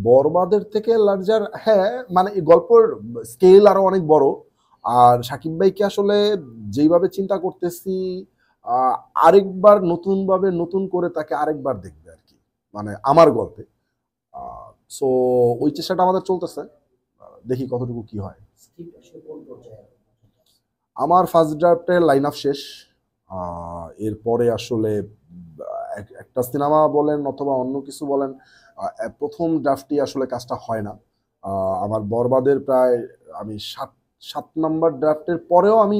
বরবাদের থেকে লার্জার, হ্যাঁ, মানে এই গল্পের স্কেল আরো অনেক বড়। আর সাকিব ভাইকে আসলে যেইভাবে চিন্তা করতেছি, আহ, আরেকবার নতুনভাবে নতুন করে তাকে আরেকবার দেখবে আর কি, মানে আমার গল্পে। সো ওই চেষ্টাটা আমাদের চলতেছে। দেখি কতটুকু কি হয়। আমার ফার্স্ট ড্রাফটের লাইন আপ শেষ। এরপরে আসলে একটা সিনেমা বলেন অথবা অন্য কিছু বলেন, প্রথম ড্রাফটই আসলে কাজটা হয় না। আমার বরবাদের প্রায় আমি সাত সাত নাম্বার ড্রাফটের পরেও আমি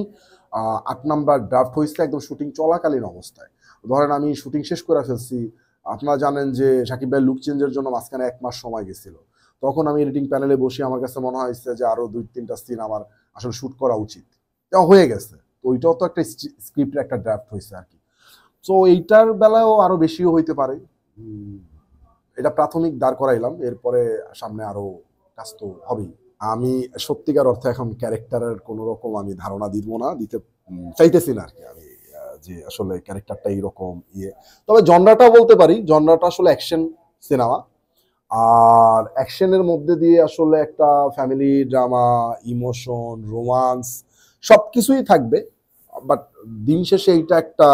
8 নাম্বার ড্রাফট হয়েছে একদম শুটিং চলাকালীন অবস্থায়। ধরেন আমি শুটিং শেষ করে ফেলছি। আপনারা জানেন যে সাকিব ভাই লুক চেঞ্জের জন্য মাঝখানে 1 মাস সময় গেছিল। তখন আমি এডিটিং প্যানেলে বসে আমার কাছে মনে হয়েছে যে আরো 2-3টা সিন আমার আসলে শুট করা উচিত। তা হয়ে গেছে। তো ওইটাও তো একটা স্ক্রিপ্টের একটা ড্রাফট হয়েছে আর কি। তো এইটার বেলায়ও আরো বেশিও হইতে পারে। উম, এটা প্রাথমিক দাঁড় করাইলাম, এরপরে সামনে আরো কাজ তো হবেই। আমি সত্যিকার অর্থে এখন ক্যারেক্টারের কোন রকম আমি ধারণা দিব না, দিতে চাইতেছি না আর কি। আমি যে আসলে ক্যারেক্টারটা এইরকম ইয়ে, তবে জনরাটা বলতে পারি, জনরাটা আসলে অ্যাকশন সিনেমা। আর অ্যাকশনের মধ্যে দিয়ে আসলে একটা ফ্যামিলি ড্রামা, ইমোশন, রোমান্স সবকিছুই থাকবে। বাট দিন শেষে এইটা একটা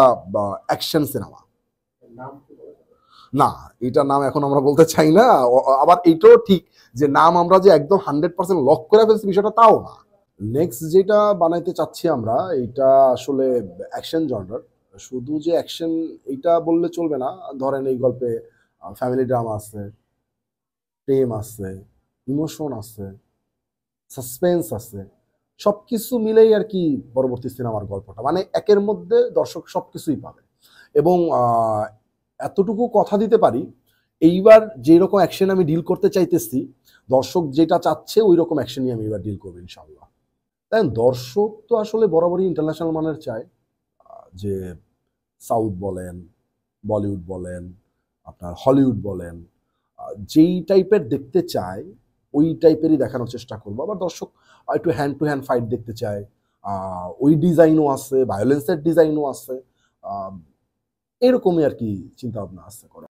অ্যাকশন সিনেমা। না, এটার নাম এখন আমরা বলতে চাই না। আবার এটাও ঠিক যে নাম আমরা যে একদম 100% লক করে ফেলছি বিষয়টা তাও না। নেক্সট যেটা বানাইতে চাচ্ছি আমরা, এটা আসলে অ্যাকশন জনরার। শুধু যে অ্যাকশন এইটা বললে চলবে না। ধরেন এই গল্পে ফ্যামিলি ড্রামা আছে, প্রেম আছে, ইমোশন আছে, সাসপেন্স আছে। সবকিছু মিলেই আর কি পরবর্তী সিনেমার গল্পটা, মানে একের মধ্যে দর্শক সবকিছুই পাবে। এবং এতটুকু কথা দিতে পারি, এইবার যেরকম অ্যাকশন আমি ডিল করতে চাইতেছি, দর্শক যেটা চাচ্ছে ওই রকম অ্যাকশনই আমি এবার ডিল করবো ইনশাল্লাহ। তাই দর্শক তো আসলে বরাবরই ইন্টারন্যাশনাল মানের চায়। যে সাউথ বলেন, বলিউড বলেন, আপনার হলিউড বলেন, যেই টাইপের দেখতে চায় ওই টাইপেরই দেখানোর চেষ্টা করবো। আবার দর্শক একটু হ্যান্ড টু হ্যান্ড ফাইট দেখতে চায়, ওই ডিজাইনও আছে, ভায়োলেন্সের ডিজাইনও আছে। এরকমই আর কি চিন্তা ভাবনা আছে করা।